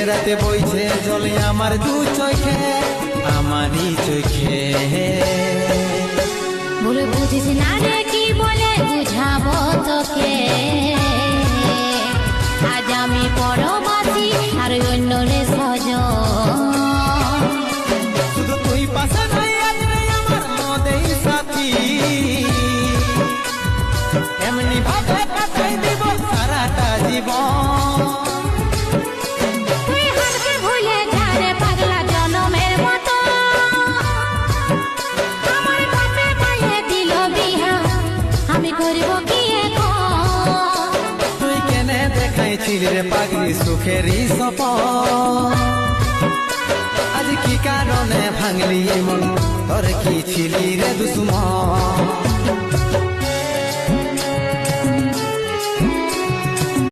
রাতে বইছে জলে আমার দু চোখে, আমারই চোখে। বলে বুঝিস না রে কি বলে বুঝাবো তোকে, আজ আমি পরবাসী আর অন্য রে সজন। শুধু তুই পাশে নাই আজ রে আমার মদেই সাথী, এমনি ভাবে কাটাই দিব সারাটা জীবন। তুই হারকে ভুলে যা রে পাগলা জনমের মতো, আমার বাপে মায়ে দিল বিহা, আমি করব কি এখন? তুই কেনে দেখাইছিলি রে পাগলি সুখেরই সপন, আজ কি কারণে ভাঙলি মন, তোর কি ছিলি রে দুশ্মন?